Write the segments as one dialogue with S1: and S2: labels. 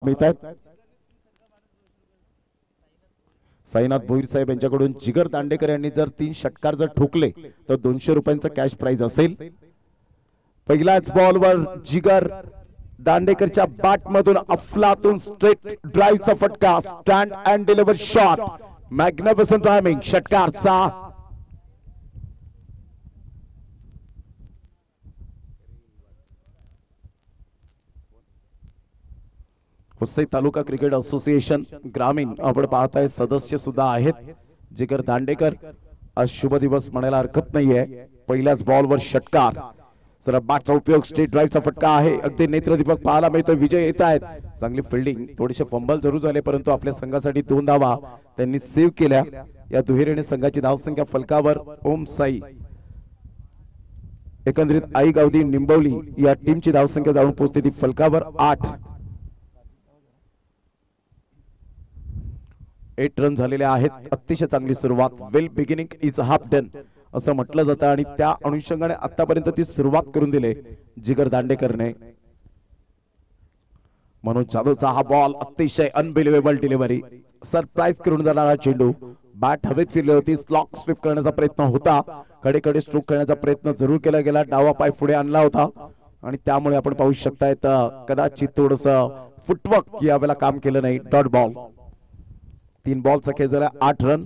S1: मिळतात। साईनाथ भोईर साहेब यांच्याकडून जिगर दांडेकर यांनी जर 3 षटकार जर ठोकले तर 200 रुपयांचा कॅश प्राइज असेल। पहिल्याच बॉलवर जिगर दांडेकरच्या बॅट मधून अफलातून स्ट्रेट ड्राइव्हचा फटका, stand and deliver shot, magnificent timing षटकारचा। वसई तालुका क्रिकेट असोसिएशन ग्रामीण आपण पाहताय सदस्य सुद्धा आहेत जिगर दांडेकर। आज शुभ दिवस म्हणायला हरकत नाहीये। पहिल्याच बॉलवर षटकार, जरा बॅटचा उपयोग, स्ट्रेट ड्राइव्हचा फटका आहे, अगदी नेत्रदीपक पाहायला मिळतोय। विजय येत आहेत, चांगली फिल्डिंग, थोडेसे फंबल जरूर झाले परंतु आपल्या संघासाठी 2 धावा त्यांनी सेव्ह केल्या। या दुहेरीने संघाची धावसंख्या फलकावर ओम साई एकंदरीत आई गावदी निंबवली या टीमची धावसंख्या जाऊन पोहोचते ती फलकावर 8। 8 रन झालेले आहेत। अतिशय चांगली सुरुवात, वेल बिगिनिंग इज हाफ डन असं म्हटलं जातं आणि त्या अनुषंगाने आतापर्यंत ती सुरुवात करून दिले जिगर दांडेकरने। मनोज जाधवचा हा बॉल अतिशय अनबिलिव्हेबल डिलिव्हरी, सरप्राईज करून जाणारा चेंडू, बॅट हवेत फिरली होती, स्लॉक स्वीप करण्याचा प्रयत्न होता, कडे स्ट्रोक करण्याचा प्रयत्न जरूर केला गेला, डावा पाय पुढे आणला होता आणि त्यामुळे आपण पाहू शकताय कदाचित थोडस फुटवर्क यावेळेला काम केलं नाही। डॉट बॉल, 3 बॉलचा खेळ झाला, 8 रन।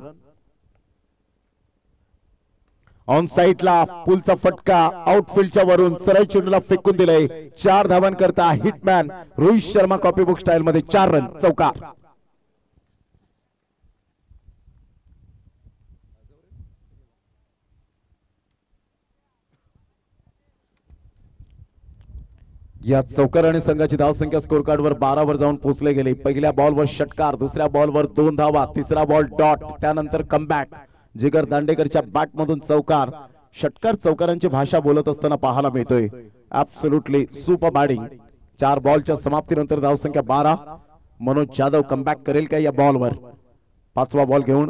S1: ऑन साइडला पुलचा फटका, आउटफील्डच्या वरून सरळ चेंडूला फेकून दिले। 4 धावन करता hitman Rohit Sharma copybook style मध्ये 4 रन, चौकार। या चौकाराने संघाची धावसंख्या स्कोर कार्ड वर 12 वर जाऊन पोहोचले गेले। पहिल्या बॉलवर षटकार, दुसऱ्या बॉलवर 2 धावा, तिसरा बॉल डॉट, त्यानंतर कमबॅक, जिगर दांडेकरच्या बॅट मधून चौकार। षटकार चौकारांची भाषा बोलत असताना पाहायला मिळतोय। Absolutely super batting. 4 बॉलच्या समाप्तीनंतर धावसंख्या 12। मनोज जाधव कमबॅक करेल का या बॉलवर? 5वा बॉल घेऊन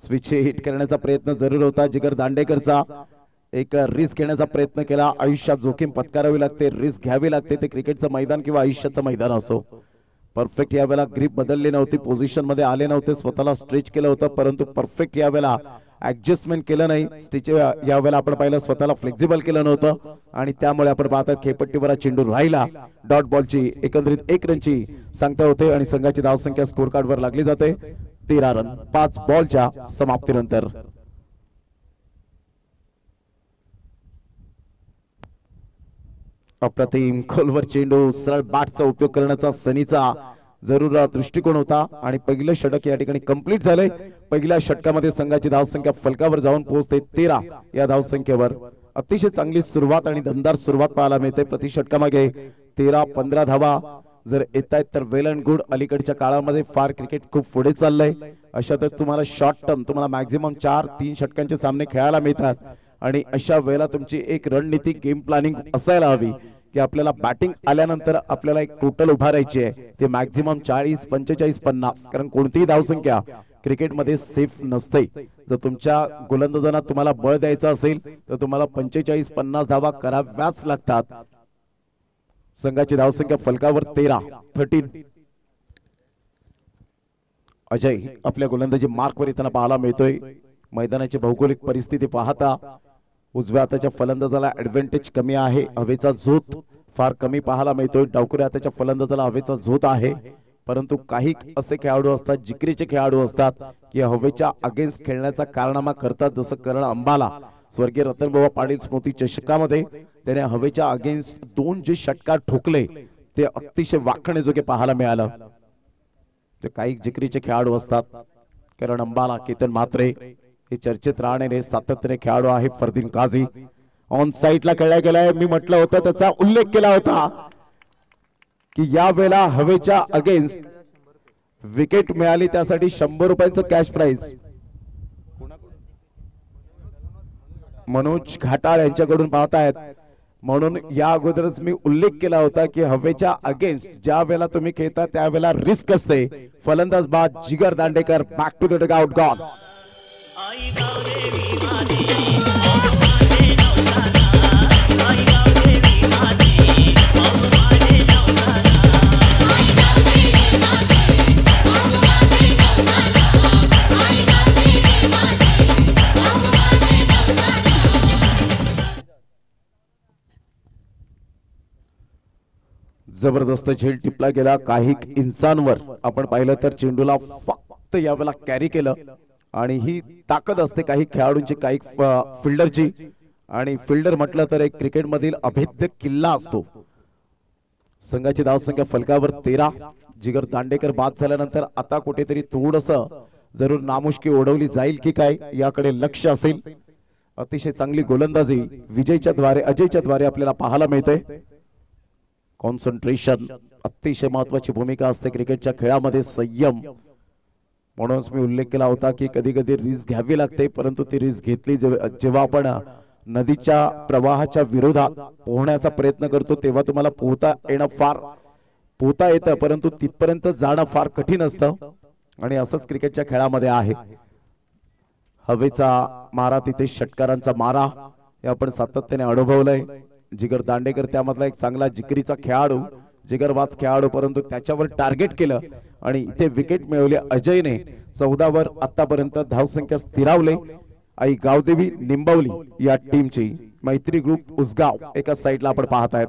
S1: स्विच हिट करण्याचा प्रयत्न जरूर होता जिगर दांडेकरचा। एक रिस्क घेण्याचा प्रयत्न केला, आयुष्यात जोखीम पत्करावी लागते, रिस्क घ्यावी लागते, ते क्रिकेटचं मैदान किंवा आयुष्याचं मैदान असो। परफेक्ट यावेळेला ग्रिप बदलली नव्हती, पोझिशन मध्ये आले नव्हते, स्वतःला स्ट्रेच केलं होतं परंतु परफेक्ट यावेळेला ऍडजस्टमेंट केलं नाही। स्टिच यावेळेला आपण पाहिलं स्वतःला फ्लेक्झिबल केलं नव्हतं आणि त्यामुळे आपण पाहतात खेळपट्टीवर चेंडू राहिला। डॉट बॉलची एकंदरीत 1 रनची सांगता होते आणि संघाची धावसंख्या स्कोर कार्ड वर लागली जाते 13 रन 5 बॉलच्या समाप्तीनंतर। अप्रतिम खोलवर चेंडू, सरळ बॅटचा उपयोग करण्याचा सनीचा जरूर दृष्टिकोन होता आणि पहिलं षटक या ठिकाणी कंप्लीट झाले। पहिल्या षटकामध्ये संघाची धावसंख्या फलकावर जाऊन पोहोचते 13 या धावसंख्येवर। अतिशय चांगली सुरुवात आणि दमदार सुरुवात पाहायला मिळते। प्रति षटकामागे 13-15 धावा जर येत आहेत तर वेल अँड गुड। अलीकडच्या काळामध्ये फार क्रिकेट खूप पुढे चाललंय, अशातच तुम्हाला शॉर्ट टर्म तुम्हाला मॅक्झिमम 4-3 षटकांचे सामने खेळायला मिळतात आणि अशा वेळेला तुमची एक रणनीती गेम प्लॅनिंग असायला हवी की आपल्याला बॅटिंग आल्यानंतर आपल्याला एक टोटल उभारायची आहे ते मॅक्झिमम 40, 45, 50, कारण कोणतीही धावसंख्या क्रिकेटमध्ये सेफ नसते। जर तुमच्या गोलंदाजांना तुम्हाला बळ द्यायचं असेल तर तुम्हाला 45-50 धावा कराव्याच लागतात। संघाची धावसंख्या फलकावर 13। अजय आपल्या गोलंदाजी मार्कवर येताना पाहायला मिळतोय। मैदानाची भौगोलिक परिस्थिती पाहता उजव्या हाताच्या फलंदाजाला ऍडव्हान्टेज कमी आहे, हवेचा झोत फार कमी पाहायला मिळतोय। डावखुऱ्या हाताच्या फलंदाजाला हवेचा झोत आहे, परंतु काही असे खेळाडू असतात, जिकरीचे खेळाडू असतात की हवेच्या अगेन्स्ट खेळण्याचा कारनामा करतात, जसं करण अंबाला स्वर्गीय रतनबाबा पाटील स्मृती चषकामध्ये त्याने हवेच्या अगेन्स्ट 2 जे षटकार ठोकले ते अतिशय वाखण्याजोगे पाहायला मिळालं। ते काही जिकरीचे खेळाडू असतात, करण अंबाला, केतन म्हात्रे हे चर्चेत राहणारे सातत्याने खेळाडू आहे। फरदीन काझी ऑन साइडला खेळला गेलाय, मी म्हटलं होतं त्याचा उल्लेख केला होता की या वेळेला हवेच्या अगेन्स्ट विकेट मिळाली त्यासाठी 100 रुपयांचं कॅश प्राइज मनोज घाटाळ यांच्याकडून पाहतायत। म्हणून या अगोदरच मी उल्लेख केला होता की हवेच्या अगेन्स्ट ज्या वेळेला तुम्ही खेळता त्यावेळेला रिस्क असते। फलंदाज बाद Jigar Dandekar back to the dugout गॉल। आई गाव देवी माझी माझे नवसाला, आई गाव देवी माझी माझे जबरदस्त झेल टिपला गेला काही इंचांवर. आपण पाहिलं तर चेंडूला फक्त यावेळेला कॅरी केलं आणि ही ताकद असते काही खेळाडूंची काही फिल्डरची. आणि फिल्डर म्हटलं तर एक क्रिकेट मधील अभेद्य किल्ला असतो. संघाची धावसंख्या फलकावर 13. जिगर दांडेकर बाद झाल्यानंतर आता कुठेतरी थोडस जरूर नामुष्की ओढवली जाईल की काय याकडे लक्ष असेल. अतिशय चांगली गोलंदाजी विजयच्या द्वारे अजयच्या द्वारे आपल्याला पाहायला मिळते. कॉन्सन्ट्रेशन अतिशय महत्वाची भूमिका असते क्रिकेटच्या खेळामध्ये. संयम म्हणूनच मी उल्लेख केला होता की कधी कधी रिस्क घ्यावी लागते परंतु ती रिस्क घेतली जेव्हा आपण नदीच्या प्रवाहाच्या विरोधात पोहण्याचा प्रयत्न करतो तेव्हा तुम्हाला पोहता येतं परंतु तिथपर्यंत जाणं फार कठीण असतं. आणि असंच क्रिकेटच्या खेळामध्ये आहे. हवेचा मारा तिथे षटकारांचा मारा हे आपण सातत्याने अनुभवलंय. जिगर दांडेकर त्यामधला एक चांगला जिगरीचा खेळाडू जिगरबाज खेळाडू परंतु त्याच्यावर टार्गेट केलं आणि इथे विकेट मिळवले अजयने. 14 वर आतापर्यंत धावसंख्या स्थिरावले. आई गावदेवी निंबवली या टीमची मैत्री ग्रुप उसगाव एका साइडला आपण पाहतायत.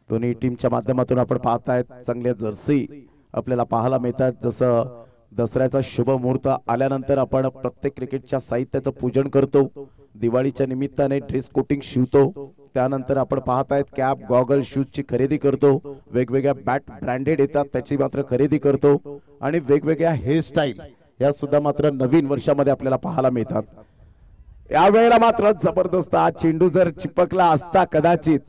S1: दोन्ही टीमच्या माध्यमातून आपण पाहतायत चांगल्या जर्सी आपल्याला पाहायला मिळतात. जसं दसऱ्याचा शुभ मुहूर्त आल्यानंतर आपण प्रत्येक क्रिकेटच्या साहित्याचं पूजन करतो. दिवाळीच्या निमित्ताने ड्रेस कोटिंग शिवतो. त्यानंतर आपण पाहतायत कॅप गॉगल शूज ची खरेदी करतो. वेगवेगळ्या बॅट ब्रँडेड येतात त्याची मात्र खरेदी करतो. आणि वेगवेगळ्या हेअरस्टाईल या सुद्धा मात्र नवीन वर्षामध्ये आपल्याला पाहायला मिळतात. यावेळेला मात्र जबरदस्त हा चेंडू जर चिपकला असता कदाचित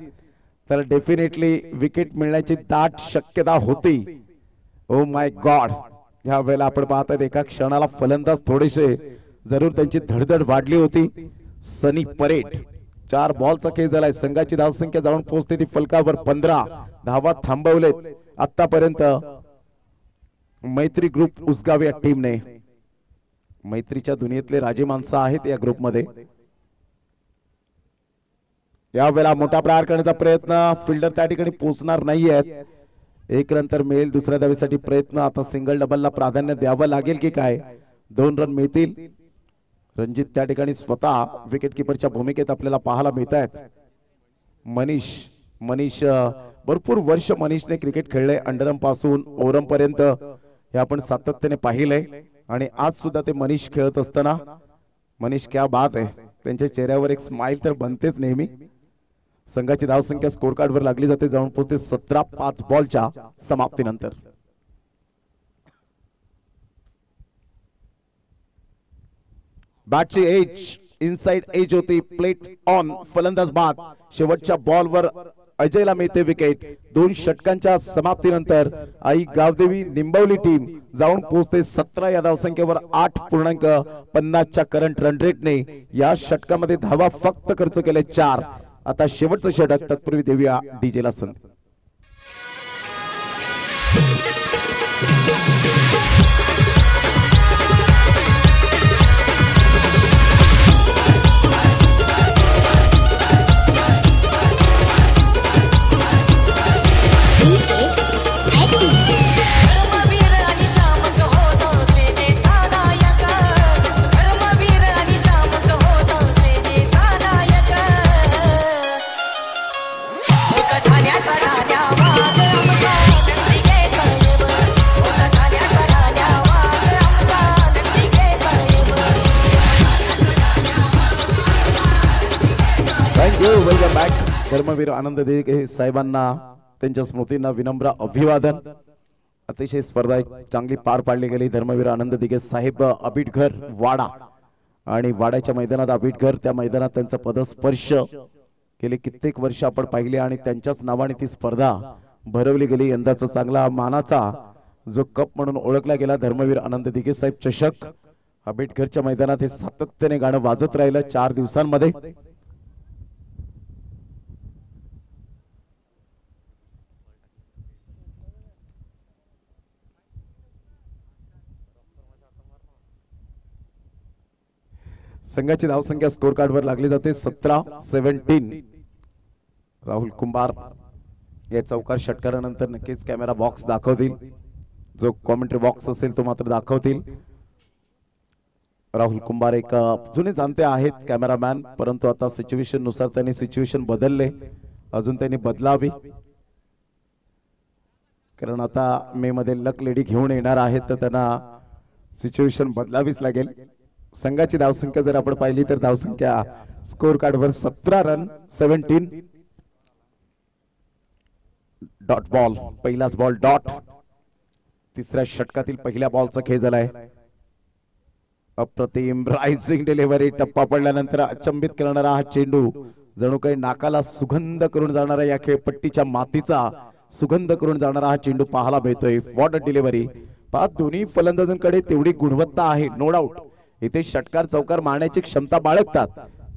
S1: तर डेफिनेटली विकेट मिळण्याची दाट शक्यता होती. Oh my God. या वेळेला आपण पाहतात एका क्षणाला फलंदाज थोडेसे जरूर त्यांची धडधड वाढली होती. सनी परेड 4 बॉलचा खेळ झालाय. संघाची धावसंख्या जाऊन पोहोचते ती फलकावर 15. धावा थांबवलेत आतापर्यंत मैत्री ग्रुप उसगाव या टीमने. मैत्रीच्या दुनियेतले राजे माणसं आहेत या ग्रुपमध्ये. यावेळेला मोठा प्रहार करण्याचा प्रयत्न फिल्डर त्या ठिकाणी पोहोचणार नाहीयेत. एक रन तर मिळेल दुसऱ्या धावेसाठी प्रयत्न. आता सिंगल डबलला प्राधान्य द्यावं लागेल की काय. 2 रन मिळतील. रणजित त्या ठिकाणी स्वतः विकेट किपरच्या भूमिकेत आपल्याला पाहायला मिळत आहेत. मनीष भरपूर वर्ष मनीषने क्रिकेट खेळले. अंडरम पासून ओरम पर्यंत हे आपण सातत्याने पाहिलंय. आणि आज सुद्धा ते मनीष खेळत असताना मनीष क्या बात आहे. त्यांच्या चेहऱ्यावर एक स्माइल तर बनतेच नेहमी. संघाची धावसंख्या स्कोर कार्ड वर लागली जाते जाऊन पोहोचते 17. 5 बॉलच्या समाप्तीनंतर. बॅटची एज इनसाइड एज होती. प्लेट ऑन फलंदाज बाद. शेवटच्या बॉलवर अजयला मिळते विकेट. 2 षटकांच्या समाप्तीनंतर आई गावदेवी निंबवली टीम जाऊन पोहोचते 17 या धावसंख्येवर. 8.50च्या करंट रन रेटने या षटकामध्ये धावा फक्त खर्च केले 4. आता शेवटचं षटक तत्पूर्वी देऊया डीजेला संधी. Welcome back. धर्मवीर आनंद दिघे साहेबांना त्यांच्या स्मृतींना विनम्र अभिवादन. अतिशय स्पर्धा एक चांगली पार पाडली गेली. धर्मवीर आनंद दिघे साहेब अबिटघर वाडा आणि वाड्याच्या मैदानात अबिटघर त्या मैदानात त्यांचा पदस्पर्श गेले कित्येक वर्ष आपण पाहिले आणि त्यांच्याच नावाने ती स्पर्धा भरवली गेली. यंदाचा चांगला मानाचा जो कप म्हणून ओळखला गेला धर्मवीर आनंद दिघे साहेब चषक. अबिटघरच्या मैदानात हे सातत्याने गाणं वाजत राहिलं 4 दिवसांमध्ये. संघाची धावसंख्या स्कोर कार्ड वर लागली जाते 17-17. राहुल कुंभार या चौकार षटकारानंतर नक्कीच कॅमेरा बॉक्स दाखवतील. जो कॉमेंट्री बॉक्स असेल तो मात्र दाखवतील. राहुल कुंभार एक जुने जाणते आहेत कॅमेरामॅन परंतु आता सिच्युएशन नुसार त्यांनी सिच्युएशन बदलले अजून त्यांनी बदलावी, कारण आता मे मध्ये लक लेडी घेऊन येणार आहेत तर त्यांना सिच्युएशन बदलावीच लागेल. संघाची धावसंख्या जर आपण पाहिली तर धावसंख्या स्कोर कार्ड वर 17 रन 17. डॉट बॉल, पहिलाच बॉल डॉट. तिसऱ्या षटकातील पहिल्या बॉलचा खेळ झालाय. अप्रतिम रायझिंग डिलिव्हरी. टप्पा पडल्यानंतर अचंबित करणारा हा चेंडू जणू काही नाकाला सुगंध करून जाणारा, या खेळपट्टीच्या मातीचा सुगंध करून जाणारा हा चेंडू पाहायला मिळतोय. What a delivery. पहा दोन्ही फलंदाजांकडे तेवढी गुणवत्ता आहे, नो डाऊट. इथे षटकार चौकार मारण्याची क्षमता बाळगतात,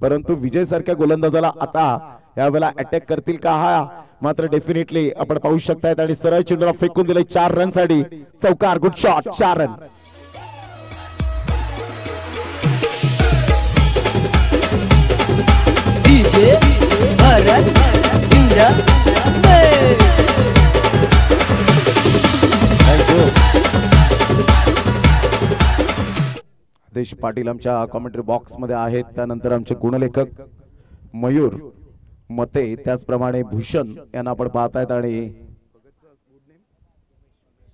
S1: परंतु विजय सारख्या गोलंदाजाला आता यावेळेला अटॅक करतील का, हा मात्र डेफिनेटली आपण पाहू शकतायत. आणि सरळ चेंडूला फेकून दिले 4 रन साठी. चौकार, गुड शॉट, 4 रन. आदेश पाटील आमच्या कॉमेंट्री बॉक्स मध्ये आहेत. त्यानंतर आमचे गुणलेखक मयूर मते, त्याचप्रमाणे भूषण यांना आपण पाहतायत, आणि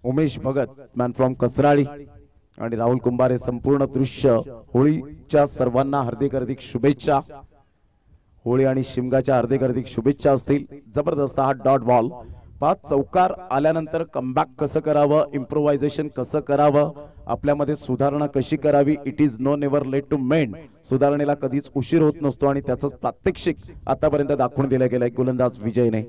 S1: उमेश भगत मॅन फ्रॉम कसराळी, आणि राहुल कुंभारे. संपूर्ण दृश्य होळीच्या सर्वांना हार्दिक हार्दिक शुभेच्छा. होळी आणि शिमगाच्या हार्दिक हार्दिक शुभेच्छा असतील. जबरदस्त हा डॉट बॉल. 5 चौकार आल्यानंतर कमबॅक कसं करावं, इम्प्रोव्हायझेशन कसं करावं, आपल्यामध्ये सुधारणा कशी करावी. It is no never late to mend. सुधारणेला कधीच उशीर होत नसतो, आणि त्याचं प्रात्यक्षिक आतापर्यंत दाखवून दिलं गेलंय गोलंदाज विजयने.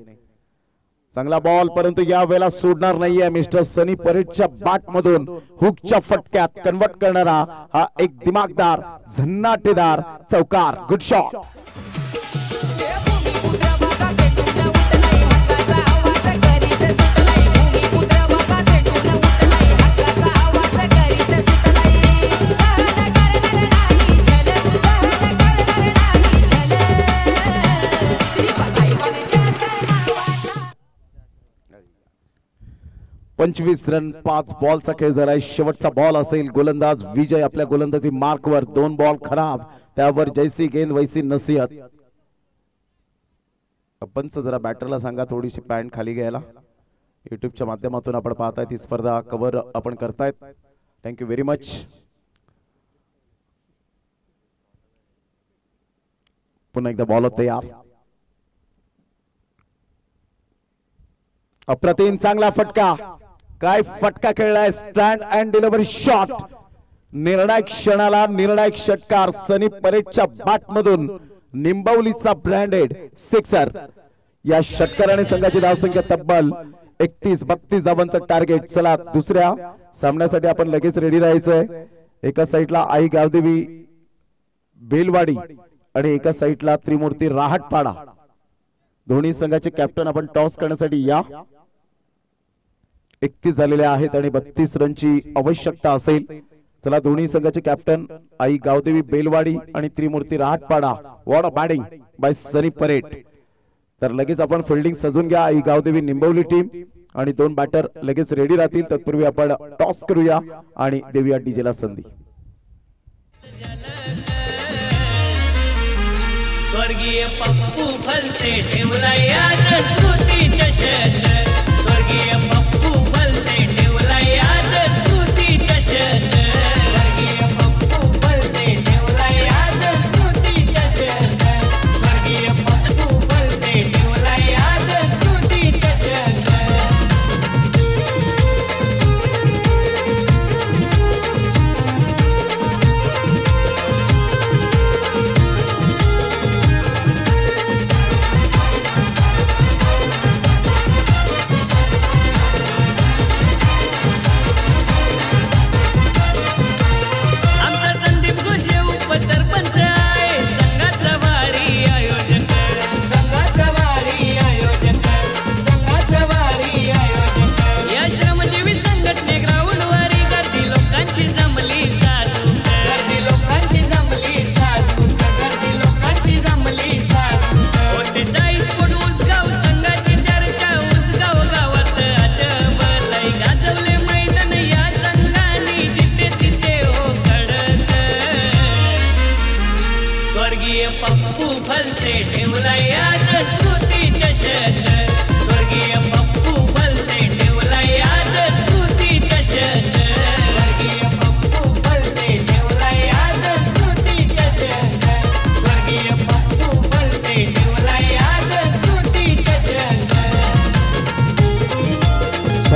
S1: चांगला बॉल, परंतु या वेळेला सोडणार नाहीये मिस्टर सनी परेडच्या बॅट मधून हुकच्या फटक्यात कन्वर्ट करणारा हा एक दिमागदार झन्नाटेदार चौकार. Good shot. पंचवीस रन 5 बॉलचा खेळ झालाय. शेवटचा बॉल असेल. गोलंदाज विजय आपल्या गोलंदाजी मार्कवर. 2 बॉल खराब, त्यावर जैसी गेंद वैसी नसीहत. पंच जरा बॅटरला सांगा थोडीशी पॅन्ट खाली घ्यायला. युट्यूबच्या माध्यमातून आपण पाहताय ती स्पर्धा कव्हर आपण करतायत. Thank you very much. पुन्हा एकदा बॉल तयार. अप्रतिम चांगला फटका. काय फटका खेळलाय. Stand and delivery shot. निर्णायक क्षणाला निर्णायक षटकार. सनी परेडच्या बॅट मधून निंबवलीचा ब्रँडेड सिक्सर. या षटकाराने संघाची धावसंख्या तब्बल 31-32 धावांचं टार्गेट. चला दुसऱ्या सामन्यासाठी आपण लगेच रेडी राहायचंय. एका साईडला आई गावदेवी बेलवाडी आणि एका साईडला त्रिमूर्ती राहटपाडा. दोन्ही संघाचे कॅप्टन आपण टॉस करण्यासाठी या. 31 झालेले आहेत आणि 32 रनची आवश्यकता असेल. चला दोन्ही संघाचे कॅप्टन आई गावदेवी बेलवाडी आणि Trimurti Rahatpada. What a batting by Sunny Parade. तर लगेच आपण फिल्डिंग सजून घ्या. आई गावदेवी निंबवली टीम आणि 2 बॅटर लगेच रेडी राहतील. तत्पूर्वी आपण टॉस करूया आणि देऊया डीजेला संधी.
S2: स्वर्गीय पप्पू भलते ठेवलाय आज स्मृती चषक. स्वर्गीय पप्पू भलते ठेवलाय आज स्मृती चषक. स्वर्गीय पप्पू भलते ठेवलाय आज स्मृती चषक. स्वर्गीय पप्पू भलते ठेवलाय आज स्मृती चषक.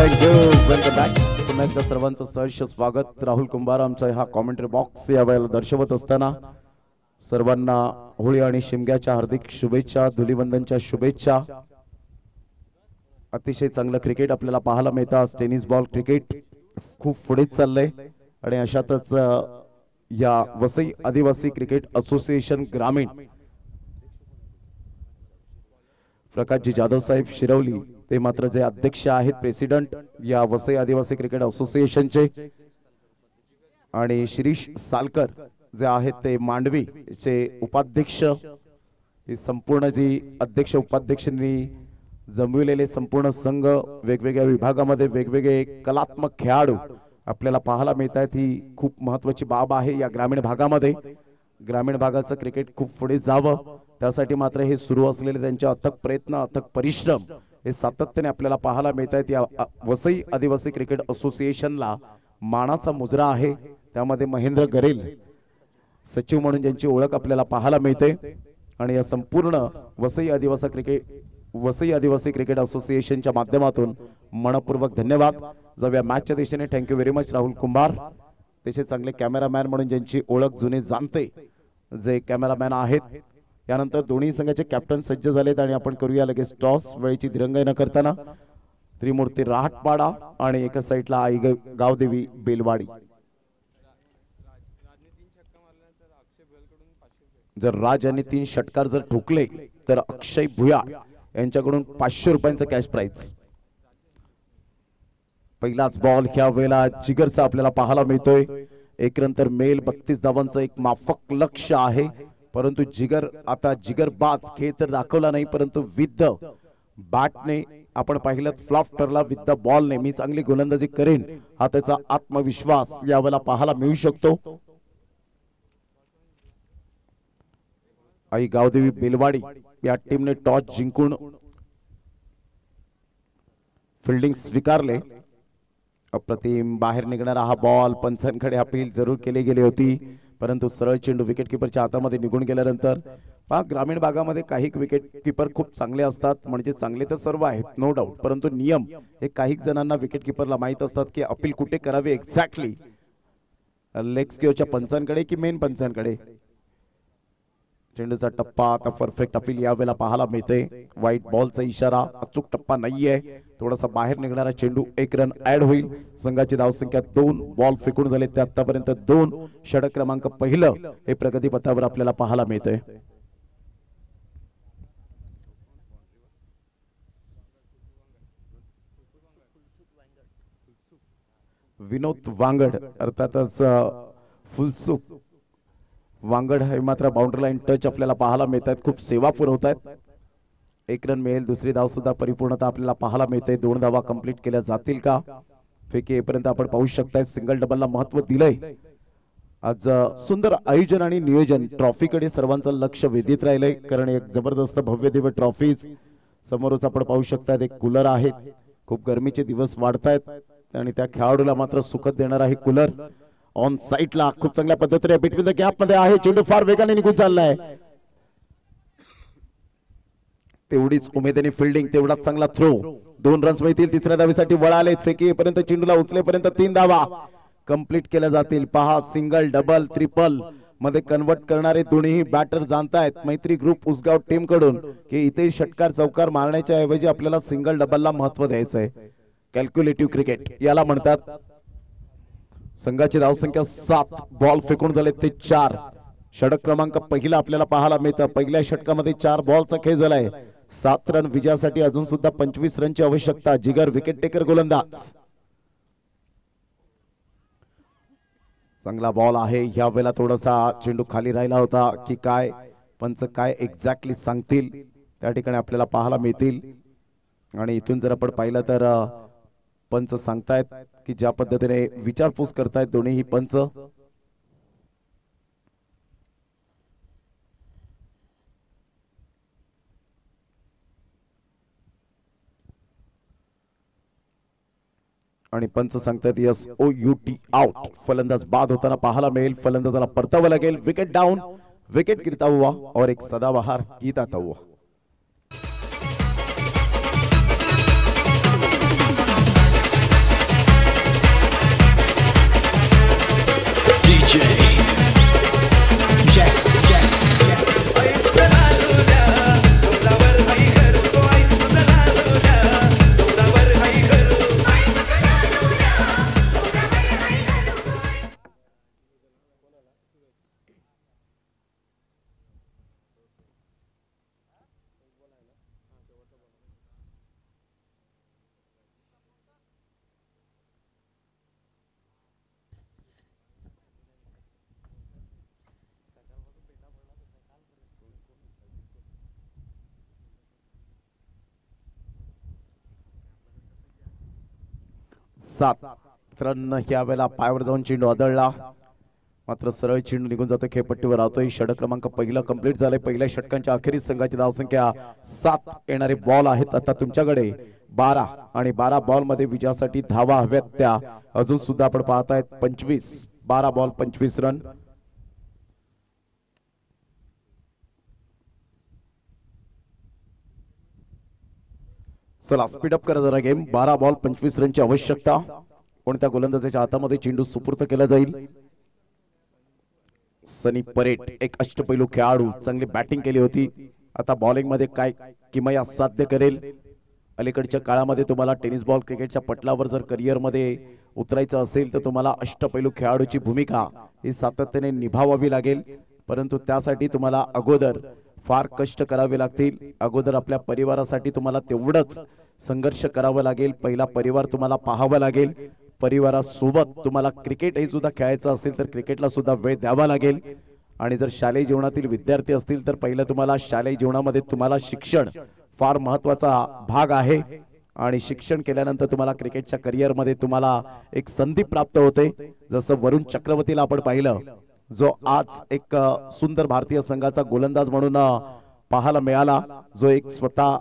S1: थँक्यू. Welcome back. पुन्हा एकदा सर्वांचं सहर्ष स्वागत. राहुल कुंभार आमचा हा कॉमेंट्री बॉक्स यावेळेला दर्शवत असताना सर्वांना होळी आणि शिमग्याच्या हार्दिक शुभेच्छा, धुलीवंदनच्या शुभेच्छा. अतिशय चांगलं क्रिकेट आपल्याला पाहायला मिळतं. आज टेनिस बॉल क्रिकेट खूप पुढे चाललंय आणि अशातच या वसई आदिवासी क्रिकेट असोसिएशन ग्रामीण प्रकाशजी जाधव साहेब शिरवली ते मात्र जे अध्यक्ष आहेत, प्रेसिडेंट या वसई आदिवासी क्रिकेट असोसिएशनचे, आणि शिरीष सालकर जे आहेत ते मांडवी चे उपाध्यक्ष. ही संपूर्ण जी अध्यक्ष उपाध्यक्षांनी जमविलेले संपूर्ण संघ, वेगवेगळ्या विभागामध्ये वेगवेगळे कलात्मक खेळाडू आपल्याला पाहायला मिळत आहेत. ही खूप महत्वाची बाब आहे या ग्रामीण भागामध्ये. ग्रामीण भागाचं क्रिकेट खूप पुढे जावं त्यासाठी मात्र हे सुरू असलेले त्यांचे अथक प्रयत्न, अथक परिश्रम हे सातत्याने आपल्याला पाहायला मिळत आहेत. या वसई आदिवासी क्रिकेट असोसिएशनला मानाचा मुजरा आहे. त्यामध्ये महेंद्र गरेल सचिव म्हणून ज्यांची ओळख आपल्याला पाहायला मिळते. आणि या संपूर्ण वसई आदिवासी क्रिकेट असोसिएशनच्या माध्यमातून मनपूर्वक धन्यवाद. जाऊया मॅचच्या दिशेने. थँक्यू व्हेरी मच राहुल कुंभार. त्याचे चांगले कॅमेरामॅन म्हणून ज्यांची ओळख जुने जाणते जे कॅमेरामॅन आहेत. यानंतर दोन्ही संघाचे कॅप्टन सज्ज झालेत आणि आपण करूया लगेच टॉस. वेळेची दिरंगाई न करताना त्रिमूर्ती राहटपाडा आणि एका साईडला आई गावदेवी बेलवाडी. जर राज यांनी 3 षटकार जर ठोकले तर अक्षय भुया यांच्याकडून 500 रुपयांचं कॅश प्राइज. पहिलाच बॉल ह्या वेळेला जिगरचा आपल्याला पाहायला मिळतोय. एक रन तर मेल 32 धावांचं एक माफक लक्ष आहे. परंतु जिगरबाज खेळ तर दाखवला नाही, परंतु विथ बॅटने आपण पाहिलं फ्लॉप ठरला. विथ द बॉलने मी चांगली गोलंदाजी करेन हा त्याचा आत्मविश्वास यावेळेला पाहायला मिळू शकतो. आई गावदेवी बेलवाडी या टीमने टॉस जिंकून फिल्डिंग स्वीकारले. अप्रतिम बाहेर निघणारा हा बॉल पंचांकडे अपील जरूर केली गेली होती, परंतु सरळ चेंडू विकेट किपरच्या हातामध्ये निघून गेल्यानंतर ग्रामीण भागामध्ये काही विकेट किपर खूप चांगले असतात. म्हणजे चांगले तर सर्व आहेत नो डाऊट, परंतु नियम हे काही जणांना विकेट किपरला माहित असतात की अपील कुठे करावे एक्झॅक्टली, लेग स्क्वेअरच्या पंचांकडे की मेन पंचांकडे. चेंडूचा टप्पा आता परफेक्ट अपील यावेळेला पाहायला मिळते. व्हाईट बॉलचा इशारा, अचूक टप्पा नाहीये, थोडासा बाहेर निघणारा चेंडू. 1 रन ऍड होईल. संघाची धावसंख्या 2. बॉल फेकून झाले ते आतापर्यंत 2. षटक क्रमांक पहिलं हे प्रगतीपथावर आपल्याला पाहायला मिळते. विनोद वांगड अर्थातच फुलसुख वांगड हे मात्र बाउंड्री लाईन टच आपल्याला पाहायला मिळतात. खूप सेवा पुरवत आहेत. 1 रन मिळेल. दुसरी धाव सुद्धा परिपूर्णता आपल्याला पाहायला मिळते. 2 धावा कंप्लीट केल्या जातील का फेकी येपर्यंत आपण पाहू शकताय. सिंगल डबलला महत्व दिलंय. आज सुंदर आयोजन आणि नियोजन. ट्रॉफीकडे सर्वांचं लक्ष वेधित राहिलंय, कारण एक जबरदस्त भव्य दिव्य ट्रॉफीज समोरच आपण पाहू शकता. एक कूलर आहे. खूप गरमीचे दिवस वाढतायत आणि त्या खेळाडूला मात्र सुखद देणार आहे कूलर. ऑन साइडला खूप चांगल्या पद्धतीने बिटवीन द गॅप मध्ये आहे. चेंडू फार वेगाने निघून चाललाय. तेवढीच उमेदीने फिल्डिंग, तेवढाच चांगला थ्रो. 2 रन्स मिळतील. तिसऱ्या धावेसाठी वळाले. फेकी येपर्यंत चेंडूला उचलेपर्यंत 3 धावा कंप्लीट केल्या जातील. पहा, सिंगल डबल ट्रिपल मध्ये कन्वर्ट करणारे दोन्ही बॅटर जाणतायत मैत्री ग्रुप उसगाव टीम कडून की इथे षटकार चौकार मारण्याच्या ऐवजी आपल्याला सिंगल डबलला महत्व द्यायचंय. कॅल्क्युलेटिव्ह क्रिकेट याला म्हणतात. संघाची धावसंख्या 7. बॉल फेकून झाले ते 4. षटक क्रमांक पहिला आपल्याला पाहायला मिळतं. पहिल्या षटकामध्ये 4 बॉलचा खेळ झालाय. 7 रन विजयासाठी अजून सुद्धा 25 रनची आवश्यकता. जिगर विकेट टेकर गोलंदाज. चांगला बॉल आहे. ह्या वेळेला थोडासा चेंडू खाली राहिला होता की काय, पंच काय एक्झॅक्टली सांगतील त्या ठिकाणी आपल्याला पाहायला मिळतील. आणि इथून जर आपण पाहिलं तर पंच सांगतायत की ज्या पद्धतीने विचारपूस करतायत दोन्हीही पंच. आणि पंच सांगतात यस OUT आउट. फलंदाज बाद होताना पाहायला मिळेल. फलंदाजाला परतावं लागेल. Wicket down. विकेट गिरता हुआ और एक सदाबहार गीत आता हुआ. 7 रन ह्या वेळेला पायावर जाऊन चेंडू आदळला, मात्र सरळ चेंडू निघून जातो, खेळपट्टीवर राहतोय. षटक क्रमांक पहिला कंप्लीट झाले. पहिल्या षटकांच्या अखेरीस संघाची धावसंख्या 7. येणारे बॉल आहेत आता तुमच्याकडे 12 आणि 12 बॉल मध्ये विजयासाठी धावा हव्यात त्या अजून सुद्धा आपण पाहतायत 25. 12 बॉल 25 रन. चला स्पीडअप करा जरा गेम. 12 बॉल 25 रनची आवश्यकता. कोणत्या गोलंदाजाच्या हातामध्ये चेंडू सुपूर्द केला जाईल? सनी परेट एक अष्टपैलू खेळाडू, चांगली बॅटिंग केली होती. आता बॉलिंग मध्ये काय किमया साध्य करेल? अलीकडच्या काळामध्ये तुम्हाला टेनिस बॉल क्रिकेटच्या पटलावर जर करिअर मध्ये उतरायचं असेल तर तुम्हाला अष्टपैलू खेळाडूची भूमिका ही सातत्याने निभावावी लागेल. परंतु त्यासाठी तुम्हाला अगोदर फार कष्ट करावे लागतील. अगोदर आपल्या परिवारासाठी तुम्हाला तेवढंच संघर्ष करावा लागेल. पहिला परिवार तुम्हाला पाहावा लागेल. परिवारासोबत तुम्हाला क्रिकेट हे सुद्धा खेळायचं असेल तर क्रिकेटला सुद्धा वेळ द्यावा लागेल. आणि जर शालेय जीवनातील विद्यार्थी असतील तर पहिलं तुम्हाला शालेय जीवनामध्ये तुम्हाला शिक्षण फार महत्वाचा भाग आहे. आणि शिक्षण केल्यानंतर तुम्हाला क्रिकेटच्या करिअर मध्ये तुम्हाला एक संधी प्राप्त होते. जसं वरुण चक्रवर्तीला आपण पाहिलं, जो आज एक सुंदर भारतीय संघाचा गोलंदाज म्हणून पाहायला मिळाला, जो एक स्वतः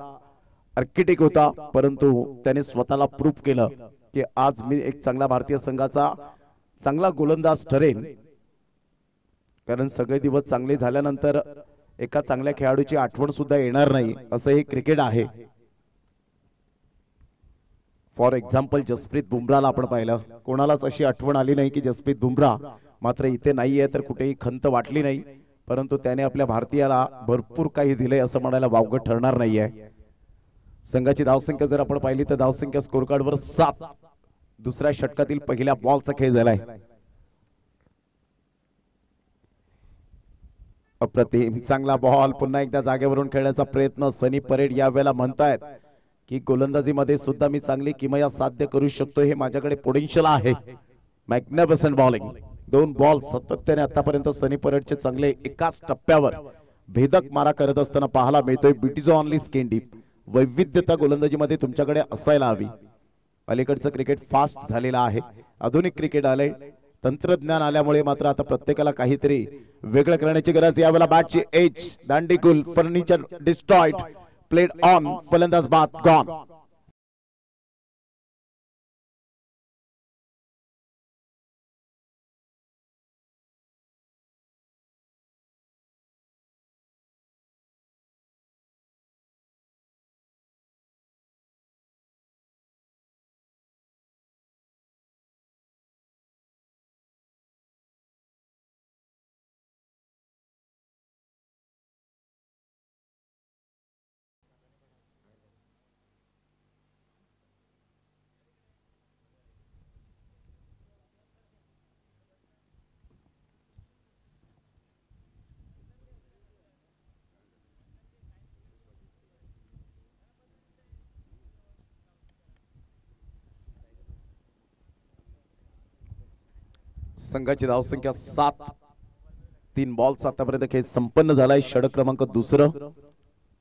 S1: आर्किटेक्ट होता, परंतु त्याने स्वतःला प्रूव्ह केलं की आज मी एक चांगला भारतीय संघाचा चांगला गोलंदाज ठरेन. कारण सगळे दिवस चांगले झाल्यानंतर एका चांगल्या खेळाडूची आठवण सुद्धा येणार नाही, असं हे क्रिकेट आहे. फॉर एक्झाम्पल जसप्रीत बुमराला आपण पाहिलं, कोणालाच अशी आठवण आली नाही की जसप्रीत बुमरा मात्र इथे नाहीये तर कुठेही खंत वाटली नाही. परंतु त्याने आपल्या भारतीयाला भरपूर काही दिले असं म्हणायला वावगं ठरणार नाहीये. संघाची धावसंख्या जर आपण पाहिली तर धावसंख्या स्कोर कार्डवर 7. दुसऱ्या षटकातील पहिल्या बॉलचा खेळ झालाय. अप्रतिम चांगला बॉल. पुन्हा एकदा जागेवरून खेळण्याचा प्रयत्न. सनी परेड यावेळेला म्हणतायत की गोलंदाजीमध्ये सुद्धा मी चांगली किमया साध्य करू शकतो, हे माझ्याकडे पोटेन्शियल आहे. Magnificent bowling. 2 बॉल सातत्याने आतापर्यंत सनी परेडचे चांगले एकाच टप्प्यावर भेदक मारा करत असताना पाहायला मिळतोय. बिटिजो ऑनली स्किन डीप. वैविध्यता गोलंदाजीमध्ये तुमच्याकडे असायला हवी. अलीकडचं क्रिकेट फास्ट झालेलं आहे, आधुनिक क्रिकेट आलंय, तंत्रज्ञान आल्यामुळे मात्र आता प्रत्येकाला काहीतरी वेगळं करण्याची गरज. यावेळेला बॅटची एज दांडीकुल. Furniture destroyed. Played on. फलंदाज बाद गॉन. संघाची धावसंख्या 7. 3 बॉल्स आतापर्यंत खेळ संपन्न झालाय. षटक क्रमांक 2.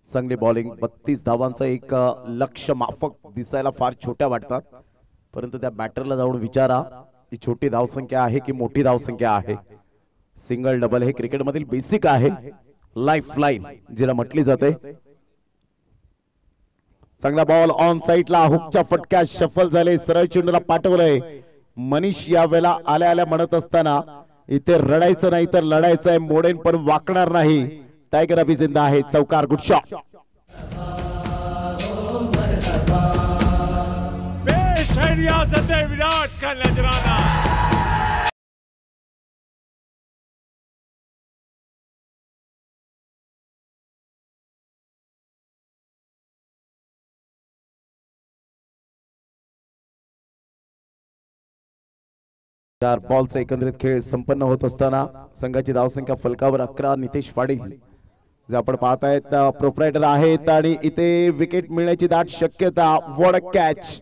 S1: चांगली बॉलिंग. 32 धावांचं एक लक्ष्य माफक दिसायला फार छोट्या वाटतात, परंतु त्या बॅटरला जाऊन विचारा ही छोटी धावसंख्या आहे की मोठी धावसंख्या आहे. सिंगल डबल हे क्रिकेटमधील बेसिक आहे, लाईफ लाईन जिला म्हटली जाते. चांगला बॉल ऑन साइडला. हुकच्या फटक्यात शफल झाले. सरळ चेंडूला पाठवलंय. मनीष या वेळेला आल्या आल्या म्हणत असताना इथे रडायचं नाही तर लढायचं आहे. मोडेन पण वाकणार नाही. टायगर अभी जिंदा आहे. चौकार. Good shot.
S3: विराट का नजराना.
S1: चार बॉलचा एकंदरीत खेळ संपन्न होत असताना संघाची धावसंख्या फलकावर 11. नितेश पाटील जे आपण पाहतायत प्रोप्रायटर आहेत आणि इथे विकेट मिळण्याची दाट शक्यता. What a catch.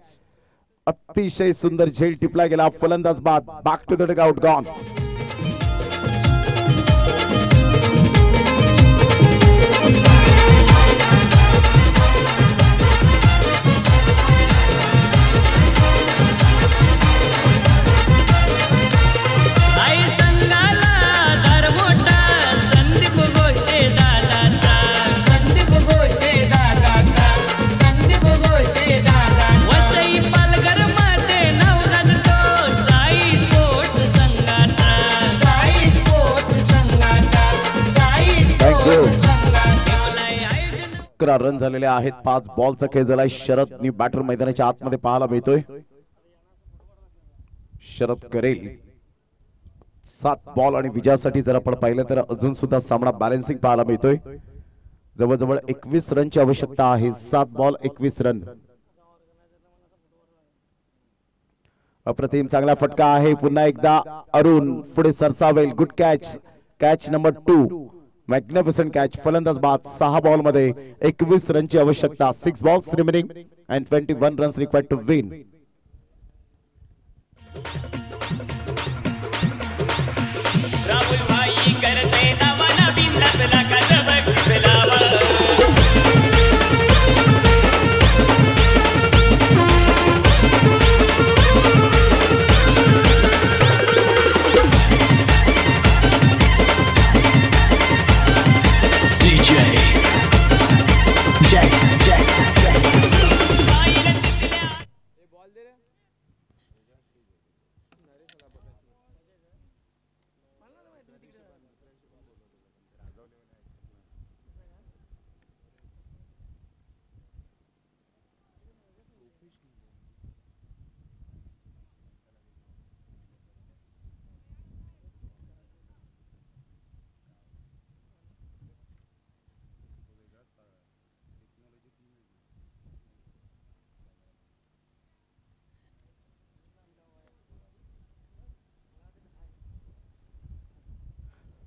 S1: अतिशय सुंदर झेल टिपला गेला. फलंदाज बाद. Back to the dugout. Gone. 11 run झालेले आहेत. 5 बॉलचा खेळ झालाय. शरद न्यू बॅटर मैदानाच्या आतमध्ये पाहायला मिळतोय. शरद करेल 7 बॉल आणि विजयासाठी जर आपण पाहिलं तर अजून सुद्धा सामना बॅलन्सिंग पाहायला मिळतोय. जवळजवळ 21 रनची आवश्यकता आहे. 7 बॉल 21 रन. अप्रतिम चांगला फटका आहे. पुन्हा एकदा अरुण पुढे सरसावेल. Good catch. Catch number 2. Magnificent catch. फलंदाज बाद. 6 बॉल मध्ये 21 रनची आवश्यकता. 6 balls remaining and 21 runs required to win.
S2: Rahul भाई करते नवा नवीन नसला का बक्षीस लावा.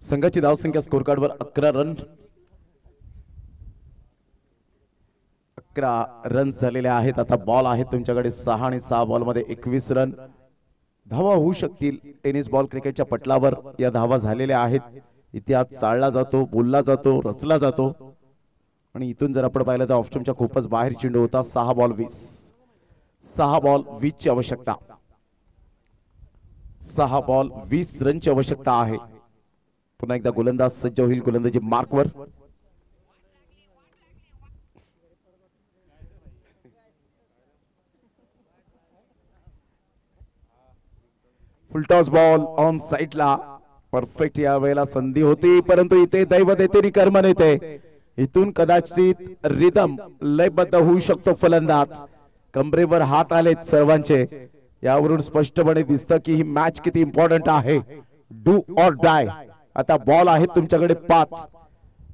S1: संघाची धावसंख्या स्कोर कार्डवर 11 रन. 11 रन्स झालेले आहेत. आता बॉल आहेत तुमच्याकडे 6 आणि 6 बॉल मध्ये 21 रन. धावा होऊ शकतील. टेनिस बॉल क्रिकेटच्या पटलावर या धावा झालेल्या आहेत. इतिहास चालला जातो, बोलला जातो, रचला जातो आणि इथून जर आपण पाहिलं तर ऑप्शनच्या खूपच बाहेर चेंडू होता. 6 बॉल 20. 6 बॉल 20 ची आवश्यकता. 6 बॉल 20 रनची आवश्यकता आहे. पुन्हा एकदा गोलंदाज सज्ज होईल गोलंदाजी मार्कवर. फुलटॉस बॉल ऑन साइडला. परफेक्ट या वेळेला संधी होती परंतु इथे दैव देते कर्म नेते. इथून कदाचित रिदम लयबद्ध होऊ शकतो फलंदाज. कमरेवर हात आलेत सर्वांचे. यावरून स्पष्टपणे दिसतं की ही मॅच किती इम्पॉर्टंट आहे. Do or die. आता बॉल आहेत तुमच्याकडे 5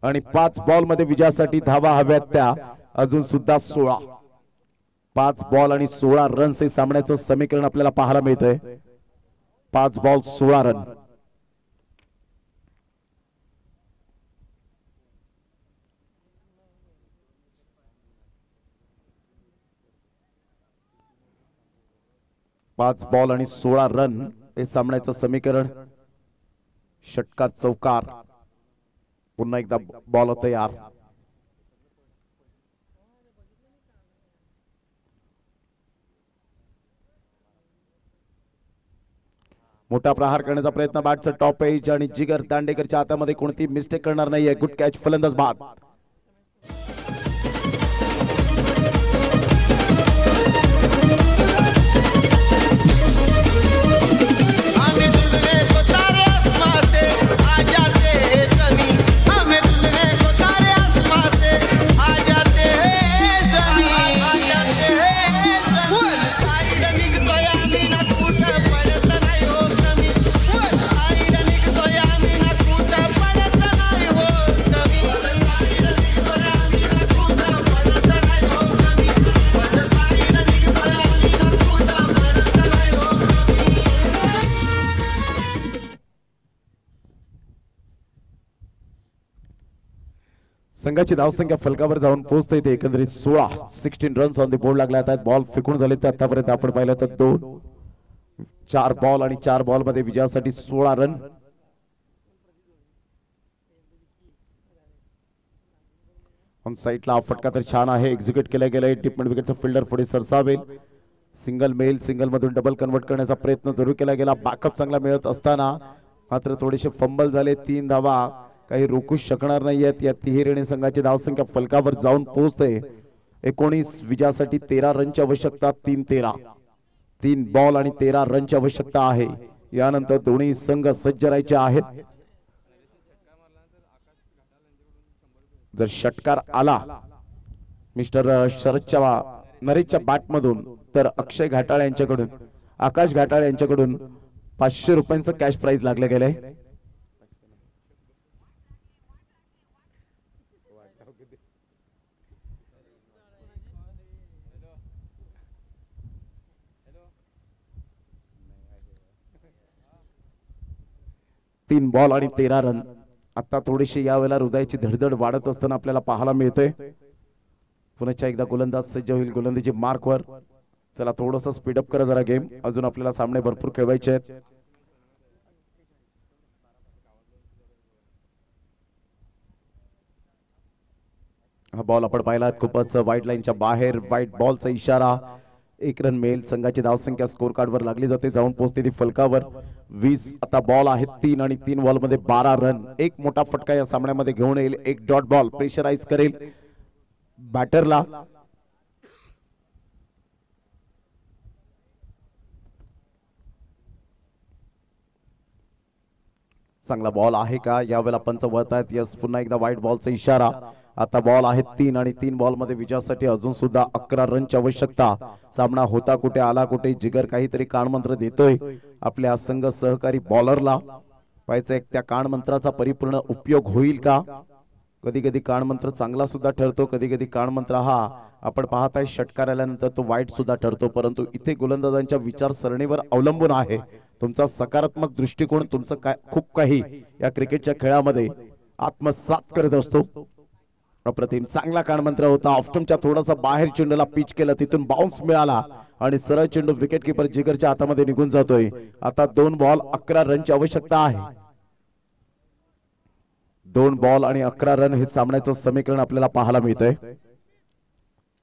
S1: आणि 5 बॉल मध्ये विजयासाठी धावा हव्यात त्या अजून सुद्धा 16. 5 बॉल आणि 16 रन्स हे सामन्याचं समीकरण आपल्याला पाहायला मिळतंय. 5 बॉल 16 रन. पाच बॉल आणि 16 रन हे सामन्याचं समीकरण. षटकार चौकार. पुन्हा एकदा बॉल तयार. मोठा प्रहार करण्याचा प्रयत्न. बॅटचा टॉप एज आणि जिगर दांडेकरच्या हातामध्ये कोणती मिस्टेक करणार नाहीये. Good catch. फलंदाज बाद. संघाची धावसंख्या फलकावर जाऊन पोहोचते ते एकंदरीत 16 रन्स ऑन द बोर्ड लागले आहेत. बॉल फेकून झाले तर आतापर्यंत आपण पाहिलं तर 2 4 बॉल आणि 4 बॉल मध्ये विजयासाठी 16 रन. ऑन साइडला फटका तर छान आहे. एक्झिक्यूट केला गेलाय. टिपमेंट विकेटचा फिल्डर पुढे सरसावेल. सिंगल मेल सिंगल मधून डबल कन्वर्ट करण्याचा प्रयत्न जरूर केला गेला. बॅकअप चांगला मिळत असताना मात्र थोडेसे फंबल झाले. 3 धावा काही रोखू शकणार नाहीयेत. या तिहेरीने संघाची धावसंख्या फलकावर जाऊन पोहोचते. 19 विजयासाठी 13 रनची आवश्यकता. 3-13. 3 बॉल आणि 13 रनची आवश्यकता आहे. यानंतर दोन्ही संघ सज्ज राहायचे आहेत. जर षटकार आला मिस्टर शरदच्या नरेशच्या बॅट मधून तर अक्षय घाटाळ यांच्याकडून आकाश घाटाळ यांच्याकडून 500 रुपयांचं कॅश प्राइज लागले गेले. तीन बॉल आणि 13 रन. आता थोडीशी यावेळेला हृदयाची धडधड वाढत असताना आपल्याला पाहायला मिळते. पुन्हा एकदा गोलंदाज सज्ज होईल गोलंदाजी मार्कवर. चला थोडंसं स्पीडअप करा जरा गेम. अजून आपल्याला सामने भरपूर खेळवायचे आहेत. हा बॉल आपण पाहिला खूपच वाईट लाईनच्या बाहेर. वाईट बॉलचा इशारा. 1 रन मिळेल. संघाची धावसंख्या स्कोर कार्डवर लागली जाते. जाऊन पोहोचते ती फलकावर. 20. आता बॉल आहेत 3 आणि 3 बॉल मध्ये 12 रन. एक मोठा फटका या सामन्यामध्ये घेऊन येईल. एक डॉट बॉल प्रेशराईज करेल बॅटरला. चांगला बॉल आहे का यावेळेला पंच वळतायत. यस पुन्हा एकदा व्हाईट बॉलचा इशारा. आता बॉल आहेत 3 आणि 3 बॉल मध्ये विजयासाठी अजून सुद्धा 11 रनची आवश्यकता. सामना होता कुठे आला कुठे. जिगर काहीतरी कानमंत्र देतोय आपल्या संघ सहकारी बॉलरला. पाहायचं एक त्या कानमंत्राचा परिपूर्ण उपयोग होईल का. कधी कधी कानमंत्र चांगला सुद्धा ठरतो. कधी कधी कानमंत्र हा आपण पाहत आहे षटकार आल्यानंतर तो वाईट सुद्धा ठरतो. परंतु इथे गोलंदाजांच्या विचारसरणीवर अवलंबून आहे तुमचा सकारात्मक दृष्टिकोन. तुमचं काय खूप काही या क्रिकेटच्या खेळामध्ये आत्मसात करत असतो. अप्रतिम चांगला कानमंत्र होता. ऑफ्टमच्या थोडासा बाहेर चेंडूला पिच केलं. तिथून बाउन्स मिळाला आणि सरळ चेंडू विकेट किपर जिगरच्या हातामध्ये निघून जातोय. आता 2 बॉल 11 रनची आवश्यकता आहे. 2 बॉल आणि 11 रन हे सामन्याचं समीकरण आपल्याला पाहायला मिळतंय.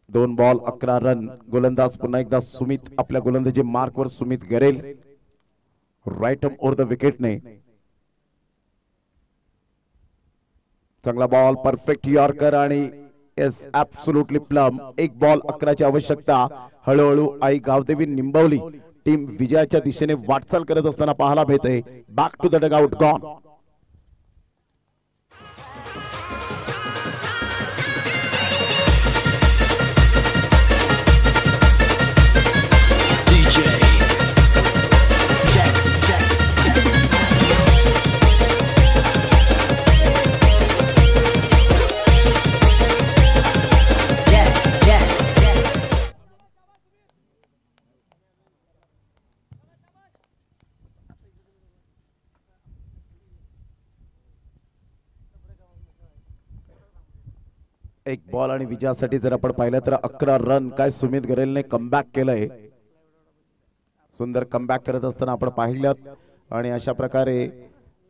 S1: 2 बॉल 11 रन. गोलंदाज पुन्हा एकदा सुमित आपल्या गोलंदाजी मार्कवर. Sumit Garel right over the विकेटने. चांगला बॉल परफेक्ट यॉर्कर आणि येस ऍब्सोल्युटली प्लम. 1 बॉल 11 ची आवश्यकता. हळूहळू आई गावदेवी निंबवली टीम विजयाच्या दिशेने वाटचाल करत असताना पाहायला मिळते. Back to the dugout gone. एक बॉल आणि विजयासाठी जर आपण पाहिलं तर 11 रन. काय सुमित गरेलने कमबॅक केलंय. सुंदर कमबॅक करत असताना आपण पाहिलं आणि अशा प्रकारे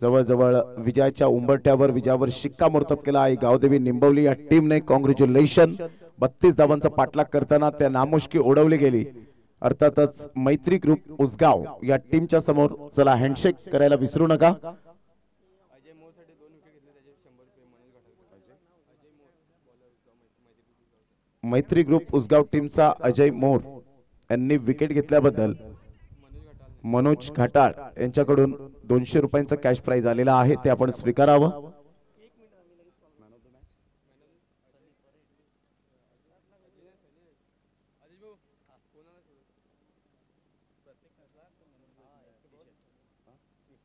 S1: जवळजवळ विजयाच्या उंबरठ्यावर विजयावर शिक्कामोर्तब केला आहे गावदेवी निंबवली या टीमने. कॉंग्रॅच्युलेशन. 32 धावांचा पाठलाग करताना त्या नामुष्की ओढवली गेली. अर्थातच मैत्री ग्रुप उसगाव या टीमच्या समोर चला हँडशेक करायला विसरू नका. मैत्री ग्रुप उसगाव टीमचा अजय मोर यांनी विकेट घेतल्याबद्दल मनोज घाटाळ यांच्याकडून 200 रुपयांचा कॅश प्राइज आलेला आहे. ते आपण स्वीकारावं.